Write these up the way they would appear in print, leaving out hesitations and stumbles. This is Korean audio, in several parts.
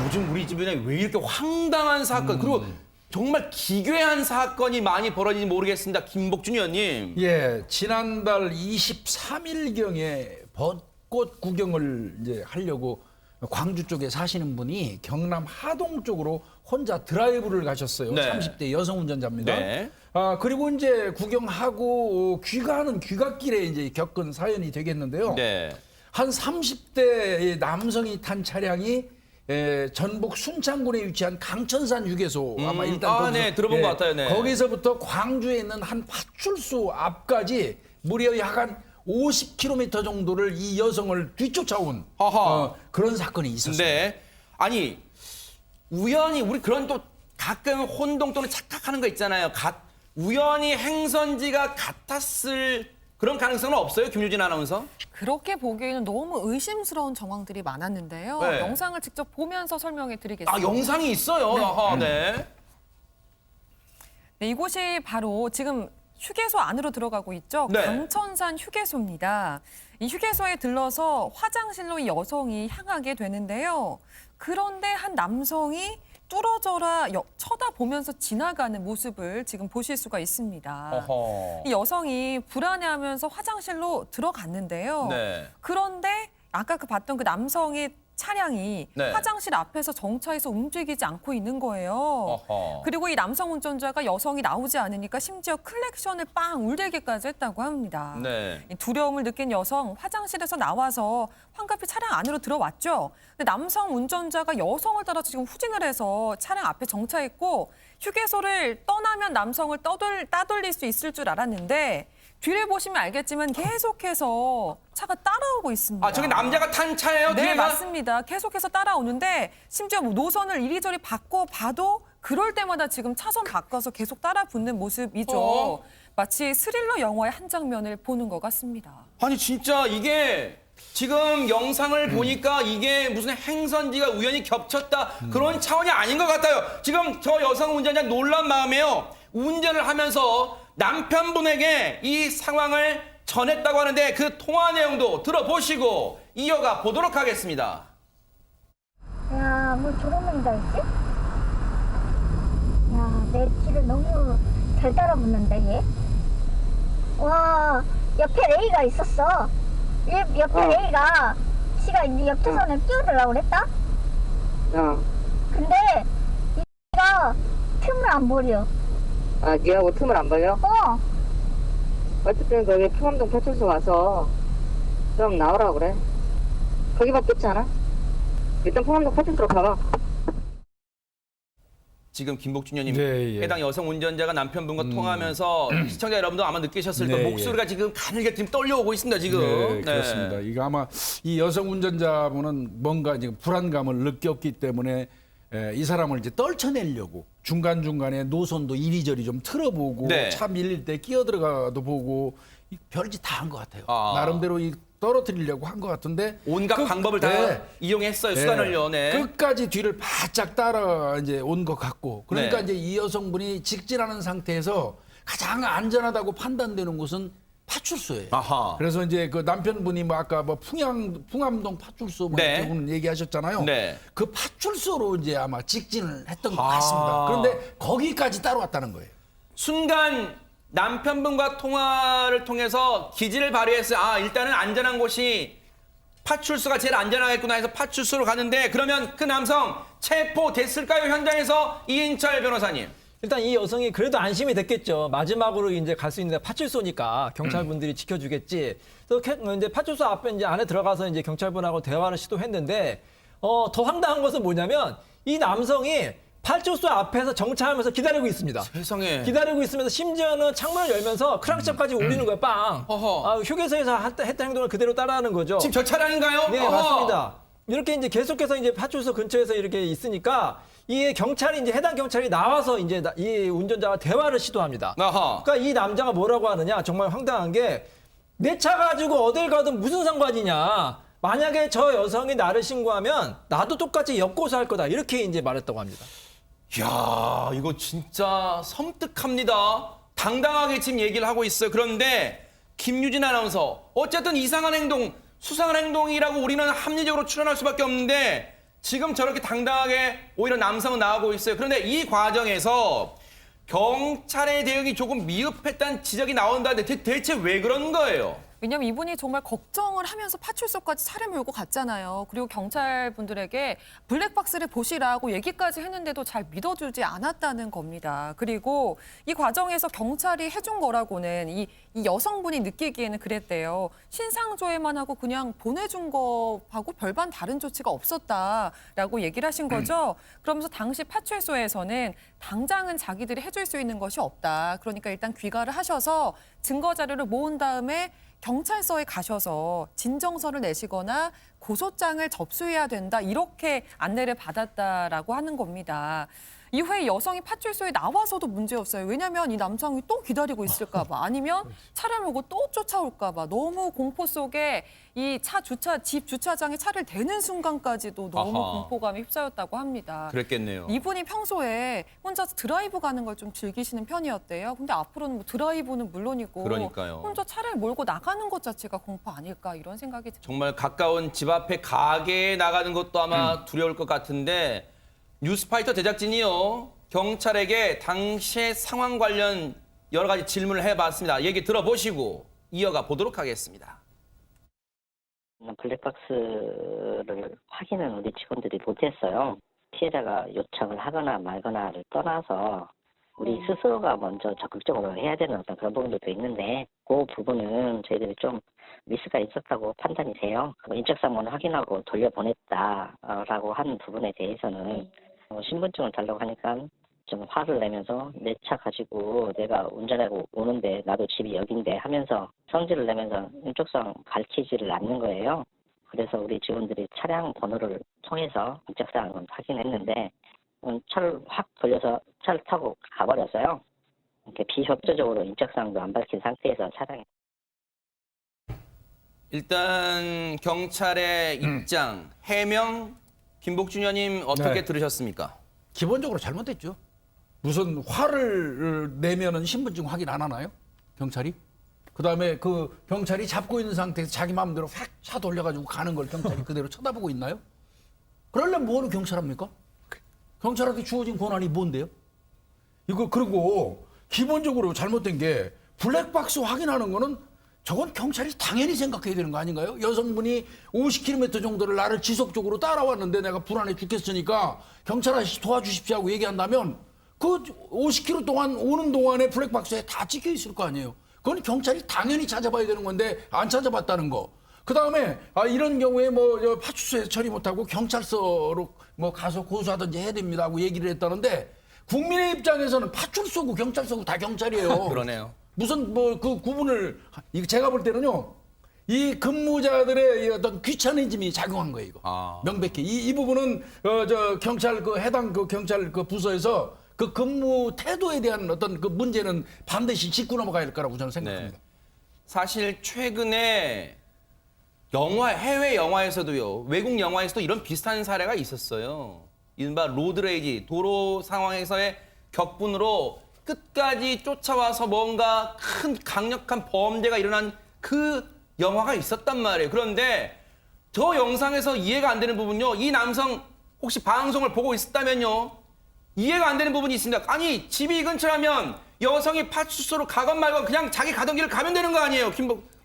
요즘 우리 주변에 왜 이렇게 황당한 사건 그리고 정말 기괴한 사건이 많이 벌어지는지 모르겠습니다. 김복준 의원님. 예, 지난달 23일경에 벚꽃 구경을 이제 하려고 광주 쪽에 사시는 분이 경남 하동 쪽으로 혼자 드라이브를 가셨어요. 네. 30대 여성 운전자입니다. 네. 그리고 이제 구경하고 귀가하는 귀갓길에 이제 겪은 사연이 되겠는데요. 네. 한 30대 남성이 탄 차량이 전북 순창군에 위치한 강천산 휴게소 아마 일단 거기서, 네, 들어본 것 같아요. 네. 거기서부터 광주에 있는 한 파출소 앞까지 무려 약 한 50km 정도를 이 여성을 뒤쫓아온 그런 사건이 있었습니다. 네. 아니 우연히 우리 그런 또 가끔 혼동 또는 착각하는 거 있잖아요. 우연히 행선지가 같았을 그런 가능성은 없어요, 김유진 아나운서? 그렇게 보기에는 너무 의심스러운 정황들이 많았는데요. 네. 영상을 직접 보면서 설명해 드리겠습니다. 아 영상이 있어요. 네. 아하, 네. 네, 이곳이 바로 지금 휴게소 안으로 들어가고 있죠. 네. 강천산 휴게소입니다. 이 휴게소에 들러서 화장실로 이 여성이 향하게 되는데요. 그런데 한 남성이 뚫어져라 쳐다보면서 지나가는 모습을 지금 보실 수가 있습니다. 어허. 이 여성이 불안해하면서 화장실로 들어갔는데요. 네. 그런데 아까 봤던 그 남성의 차량이 네. 화장실 앞에서 정차해서 움직이지 않고 있는 거예요. 어허. 그리고 이 남성 운전자가 여성이 나오지 않으니까 심지어 클렉션을 빵 울리기까지 했다고 합니다. 네. 이 두려움을 느낀 여성 화장실에서 나와서 황급히 차량 안으로 들어왔죠. 근데 남성 운전자가 여성을 따라서 지금 후진을 해서 차량 앞에 정차했고 휴게소를 떠나면 남성을 따돌릴 수 있을 줄 알았는데 뒤를 보시면 알겠지만 계속해서 차가 따라오고 있습니다. 아 저기 남자가 탄 차예요? 네, 뒤에가? 맞습니다. 계속해서 따라오는데 심지어 뭐 노선을 이리저리 바꿔봐도 그럴 때마다 지금 차선 바꿔서 계속 따라붙는 모습이죠. 어? 마치 스릴러 영화의 한 장면을 보는 것 같습니다. 아니 진짜 이게 지금 영상을 보니까 이게 무슨 행선지가 우연히 겹쳤다 그런 차원이 아닌 것 같아요. 지금 저 여성 운전자 놀란 마음에요. 운전을 하면서 남편분에게 이 상황을 전했다고 하는데 그 통화 내용도 들어보시고 이어가 보도록 하겠습니다. 야, 뭐 저런 놈이 다 있지? 야, 내 뒤를 너무 잘 따라붙는데, 얘? 와, 옆에 레이가 있었어. 옆에 레이가 지가 이제 옆 차선에 끼어들라고 그랬다? 근데 이가 틈을 안 버려. 아, 니하고 틈을 안 벌려? 어쨌든 거기 풍암동 파출소 와서 좀 나오라고 그래. 거기밖에 없지 않아? 일단 풍암동 파출소로 가봐. 지금 김복준 의원님 네, 예. 해당 여성 운전자가 남편분과 통화하면서 시청자 여러분도 아마 느끼셨을 네, 거예요. 목소리가 지금 가늘게 지금 떨려오고 있습니다. 지금. 네, 그렇습니다. 이거 아마 이 여성 운전자분은 뭔가 지금 불안감을 느꼈기 때문에 이 사람을 이제 떨쳐내려고 중간중간에 노선도 이리저리 좀 틀어보고 네. 차 밀릴 때 끼어들어가도 보고 별짓 다 한 것 같아요. 아. 나름대로 떨어뜨리려고 한 것 같은데 온갖 방법을 다 네. 이용했어요. 네. 수단을요. 네. 끝까지 뒤를 바짝 따라 이제 온 것 같고 그러니까 네. 이제 이 여성분이 직진하는 상태에서 가장 안전하다고 판단되는 곳은 파출소예요. 아하. 그래서 이제 그 남편분이 뭐 아까 뭐 풍암동 파출소 뭐 네. 이렇게 오늘 얘기하셨잖아요. 네. 그 파출소로 이제 아마 직진을 했던 것 아. 같습니다. 그런데 거기까지 따라왔다는 거예요. 순간 남편분과 통화를 통해서 기지를 발휘했어요. 아, 일단은 안전한 곳이 파출소가 제일 안전하겠구나 해서 파출소로 가는데 그러면 그 남성 체포됐을까요? 현장에서 이인철 변호사님. 일단 이 여성이 그래도 안심이 됐겠죠. 마지막으로 이제 갈 수 있는 파출소니까 경찰분들이 지켜주겠지. 그래서 이제 파출소 앞에 이제 안에 들어가서 이제 경찰분하고 대화를 시도했는데 더 황당한 것은 뭐냐면 이 남성이 파출소 앞에서 정차하면서 기다리고 있습니다. 세상에. 기다리고 있으면서 심지어는 창문을 열면서 크랑창까지 울리는 거예요. 빵. 어허. 휴게소에서 했던 행동을 그대로 따라하는 거죠. 지금 저 차량인가요? 네, 어허. 맞습니다. 이렇게 이제 계속해서 이제 파출소 근처에서 이렇게 있으니까 이 경찰이 이제 해당 경찰이 나와서 이제 이 운전자와 대화를 시도합니다. 아하. 그러니까 이 남자가 뭐라고 하느냐 정말 황당한 게 내 차 가지고 어딜 가든 무슨 상관이냐. 만약에 저 여성이 나를 신고하면 나도 똑같이 역고소할 거다. 이렇게 이제 말했다고 합니다. 이야, 이거 진짜 섬뜩합니다. 당당하게 지금 얘기를 하고 있어요. 그런데 김유진 아나운서, 어쨌든 이상한 행동, 수상한 행동이라고 우리는 합리적으로 추론할 수밖에 없는데 지금 저렇게 당당하게 오히려 남성은 나오고 있어요. 그런데 이 과정에서 경찰의 대응이 조금 미흡했다는 지적이 나온다는데 대체 왜 그런 거예요? 왜냐면 이분이 정말 걱정을 하면서 파출소까지 차를 몰고 갔잖아요. 그리고 경찰분들에게 블랙박스를 보시라고 얘기까지 했는데도 잘 믿어주지 않았다는 겁니다. 그리고 이 과정에서 경찰이 해준 거라고는 이 여성분이 느끼기에는 그랬대요. 신상조회만 하고 그냥 보내준 거하고 별반 다른 조치가 없었다라고 얘기를 하신 거죠. 그러면서 당시 파출소에서는 당장은 자기들이 해줄 수 있는 것이 없다. 그러니까 일단 귀가를 하셔서 증거 자료를 모은 다음에 경찰서에 가셔서 진정서를 내시거나 고소장을 접수해야 된다. 이렇게 안내를 받았다라고 하는 겁니다. 이후에 여성이 파출소에 나와서도 문제였어요. 왜냐하면 이 남성이 또 기다리고 있을까 봐 아니면 차를 몰고 또 쫓아올까 봐 너무 공포 속에 이 집 주차장에 차를 대는 순간까지도 너무 아하. 공포감에 휩싸였다고 합니다. 그랬겠네요. 이분이 평소에 혼자서 드라이브 가는 걸 좀 즐기시는 편이었대요. 근데 앞으로는 뭐 드라이브는 물론이고 그러니까요. 혼자 차를 몰고 나가는 것 자체가 공포 아닐까 이런 생각이 듭니다. 정말 가까운 집 앞에 가게에 나가는 것도 아마 두려울 것 같은데 뉴스파이터 제작진이요. 경찰에게 당시의 상황 관련 여러 가지 질문을 해봤습니다. 얘기 들어보시고 이어가 보도록 하겠습니다. 블랙박스를 확인은 우리 직원들이 못했어요. 피해자가 요청을 하거나 말거나를 떠나서 우리 스스로가 먼저 적극적으로 해야 되는 어떤 그런 부분들도 있는데 그 부분은 저희들이 좀 미스가 있었다고 판단이 돼요. 인적사항만 확인하고 돌려보냈다라고 하는 부분에 대해서는 신분증을 달라고 하니까 좀 화를 내면서 내 차 가지고 내가 운전하고 오는데 나도 집이 여긴데 하면서 성질을 내면서 인적사항 밝히지를 않는 거예요. 그래서 우리 직원들이 차량 번호를 통해서 인적사항을 확인했는데 차를 확 돌려서 차를 타고 가버렸어요. 이렇게 비협조적으로 인적사항도 안 밝힌 상태에서 차량에 일단 경찰의 입장, 해명, 김복준 의원님 어떻게 네. 들으셨습니까? 기본적으로 잘못됐죠. 무슨 화를 내면은 신분증 확인 안 하나요? 경찰이? 그다음에 그 경찰이 잡고 있는 상태에서 자기 마음대로 확 차 돌려가지고 가는 걸 경찰이 그대로 쳐다보고 있나요? 그러려면 뭐하러 경찰합니까? 경찰한테 주어진 권한이 뭔데요? 이거 그리고 기본적으로 잘못된 게 블랙박스 확인하는 거는 저건 경찰이 당연히 생각해야 되는 거 아닌가요? 여성분이 50km 정도를 나를 지속적으로 따라왔는데 내가 불안해 죽겠으니까 경찰 아저씨 도와주십시오 하고 얘기한다면 그 50km 동안 오는 동안에 블랙박스에 다 찍혀 있을 거 아니에요. 그건 경찰이 당연히 찾아봐야 되는 건데 안 찾아봤다는 거. 그다음에 이런 경우에 뭐 파출소에서 처리 못하고 경찰서로 뭐 가서 고소하든지 해야 됩니다 하고 얘기를 했다는데 국민의 입장에서는 파출소고 경찰서고 다 경찰이에요. 그러네요. 무슨 뭐 그 구분을 이거 제가 볼 때는요. 이 근무자들의 이 어떤 귀차니즘이 작용한 거예요, 이거. 명백히 이 부분은 저 경찰 그 해당 그 경찰 그 부서에서 그 근무 태도에 대한 어떤 그 문제는 반드시 짚고 넘어가야 할 거라고 저는 생각합니다. 네. 사실 최근에 해외 영화에서도요, 외국 영화에서도 이런 비슷한 사례가 있었어요. 이른바 로드레이지, 도로 상황에서의 격분으로 끝까지 쫓아와서 뭔가 큰 강력한 범죄가 일어난 그 영화가 있었단 말이에요. 그런데 저 영상에서 이해가 안 되는 부분요. 이 남성 혹시 방송을 보고 있었다면요. 이해가 안 되는 부분이 있습니다. 아니 집이 이 근처라면 여성이 파출소로 가건 말건 그냥 자기 가던 길을 가면 되는 거 아니에요.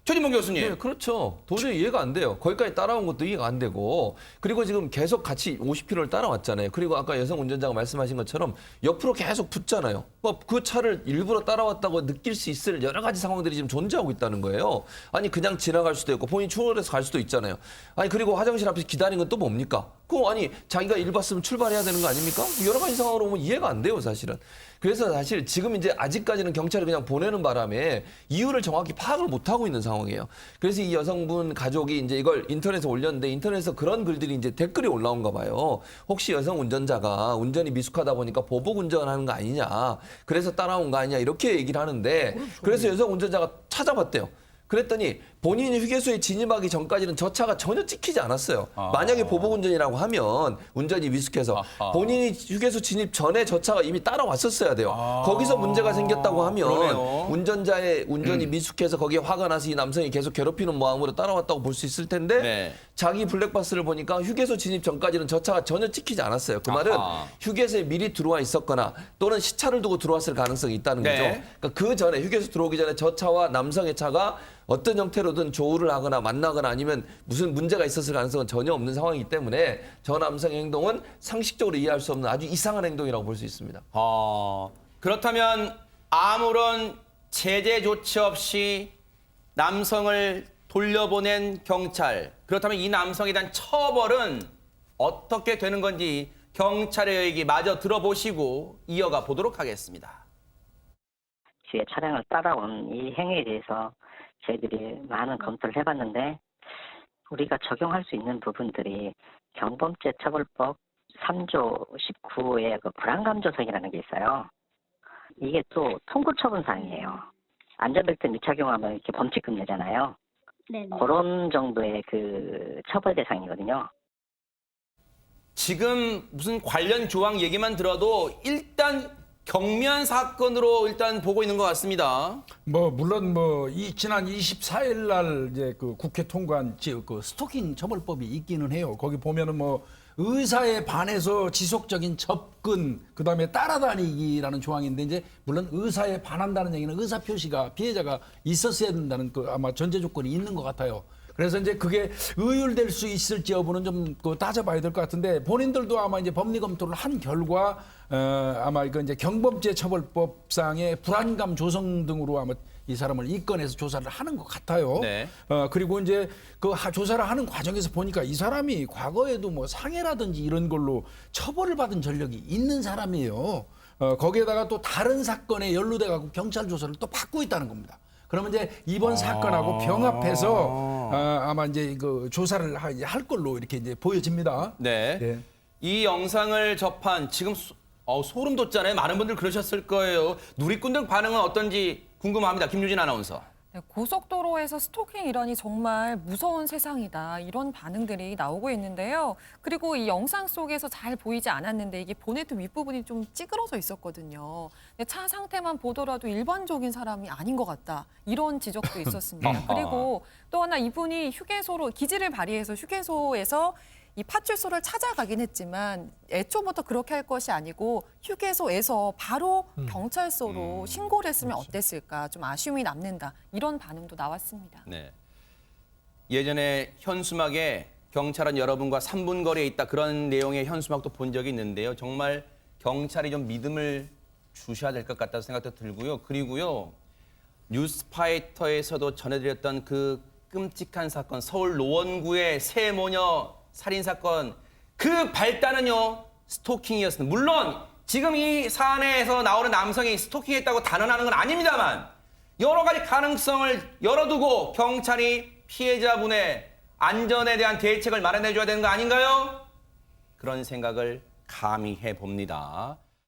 최진봉 교수님. 네, 그렇죠. 도저히 이해가 안 돼요. 거기까지 따라온 것도 이해가 안 되고. 그리고 지금 계속 같이 50km를 따라왔잖아요. 그리고 아까 여성 운전자가 말씀하신 것처럼 옆으로 계속 붙잖아요. 그 차를 일부러 따라왔다고 느낄 수 있을 여러 가지 상황들이 지금 존재하고 있다는 거예요. 아니 그냥 지나갈 수도 있고 본인이 추월해서 갈 수도 있잖아요. 아니 그리고 화장실 앞에서 기다리는 건 또 뭡니까? 아니 자기가 일 봤으면 출발해야 되는 거 아닙니까? 여러 가지 상황으로 보면 이해가 안 돼요, 사실은. 그래서 사실 지금 이제 아직까지는 경찰이 그냥 보내는 바람에 이유를 정확히 파악을 못 하고 있는 상황이에요. 그래서 이 여성분 가족이 이제 이걸 인터넷에 올렸는데 인터넷에서 그런 글들이 이제 댓글이 올라온가 봐요. 혹시 여성 운전자가 운전이 미숙하다 보니까 보복 운전하는 거 아니냐. 그래서 따라온 거 아니냐. 이렇게 얘기를 하는데 그래서 여성 운전자가 찾아봤대요. 그랬더니 본인이 휴게소에 진입하기 전까지는 저 차가 전혀 찍히지 않았어요. 만약에 보복운전이라고 하면 운전이 미숙해서 본인이 휴게소 진입 전에 저 차가 이미 따라왔었어야 돼요. 거기서 문제가 생겼다고 하면 그러네요. 운전자의 운전이 미숙해서 거기에 화가 나서 이 남성이 계속 괴롭히는 마음으로 따라왔다고 볼 수 있을 텐데 네. 자기 블랙박스를 보니까 휴게소 진입 전까지는 저 차가 전혀 찍히지 않았어요. 그 말은 아하. 휴게소에 미리 들어와 있었거나 또는 시차를 두고 들어왔을 가능성이 있다는 네. 거죠. 그러니까 그 전에 휴게소 들어오기 전에 저 차와 남성의 차가 어떤 형태로든 조우를 하거나 만나거나 아니면 무슨 문제가 있었을 가능성은 전혀 없는 상황이기 때문에 저 남성의 행동은 상식적으로 이해할 수 없는 아주 이상한 행동이라고 볼 수 있습니다. 그렇다면 아무런 제재 조치 없이 남성을 돌려보낸 경찰. 그렇다면 이 남성에 대한 처벌은 어떻게 되는 건지 경찰의 얘기 마저 들어보시고 이어가 보도록 하겠습니다. 뒤에 차량을 따라온 이 행위에 대해서 저희들이 많은 검토를 해봤는데 우리가 적용할 수 있는 부분들이 경범죄 처벌법 3조 19호의 그 불안감조성이라는 게 있어요. 이게 또 통고처분사항이에요. 안전벨트 미착용하면 이렇게 범칙금 내잖아요. 네네. 그런 정도의 그 처벌 대상이거든요. 지금 무슨 관련 조항 얘기만 들어도 일단 경미한 사건으로 일단 보고 있는 것 같습니다. 뭐 물론 지난 24일 날 이제 그 국회 통과한 그 스토킹 처벌법이 있기는 해요. 거기 보면은 의사에 반해서 지속적인 접근, 그다음에 따라다니기라는 조항인데 이제 물론 의사에 반한다는 얘기는 의사 표시가 피해자가 있었어야 된다는 그 아마 전제 조건이 있는 것 같아요. 그래서 이제 그게 의율될 수 있을지 여부는 좀 따져봐야 될 것 같은데 본인들도 아마 이제 법리 검토를 한 결과 아마 이거 이제 경범죄 처벌법상의 불안감 조성 등으로 아마 이 사람을 입건해서 조사를 하는 것 같아요. 네. 그리고 이제 그 조사를 하는 과정에서 보니까 이 사람이 과거에도 뭐 상해라든지 이런 걸로 처벌을 받은 전력이 있는 사람이에요. 거기에다가 또 다른 사건에 연루돼 갖고 경찰 조사를 또 받고 있다는 겁니다. 그러면 이제 이번 사건하고 병합해서 아마 이제 그 조사를 할 걸로 이렇게 이제 보여집니다. 네. 네. 이 영상을 접한 지금 소름 돋잖아요. 많은 분들 그러셨을 거예요. 누리꾼들 반응은 어떤지 궁금합니다. 김유진 아나운서. 네, 고속도로에서 스토킹 일환이 정말 무서운 세상이다. 이런 반응들이 나오고 있는데요. 그리고 이 영상 속에서 잘 보이지 않았는데 이게 보네트 윗부분이 좀 찌그러져 있었거든요. 근데 차 상태만 보더라도 일반적인 사람이 아닌 것 같다. 이런 지적도 있었습니다. 그리고 또 하나 이분이 휴게소로 기지를 발휘해서 휴게소에서 이 파출소를 찾아가긴 했지만 애초부터 그렇게 할 것이 아니고 휴게소에서 바로 경찰서로 신고를 했으면 어땠을까 좀 아쉬움이 남는다 이런 반응도 나왔습니다. 네. 예전에 현수막에 경찰은 여러분과 3분 거리에 있다 그런 내용의 현수막도 본 적이 있는데요. 정말 경찰이 좀 믿음을 주셔야 될 것 같다는 생각도 들고요. 그리고요. 뉴스파이터에서도 전해드렸던 그 끔찍한 사건 서울 노원구의 세 모녀 살인 사건 그 발단은요 스토킹이었습니다. 물론 지금 이 사안에서 나오는 남성이 스토킹했다고 단언하는 건 아닙니다만 여러 가지 가능성을 열어두고 경찰이 피해자분의 안전에 대한 대책을 마련해줘야 되는 거 아닌가요? 그런 생각을 감히 해봅니다.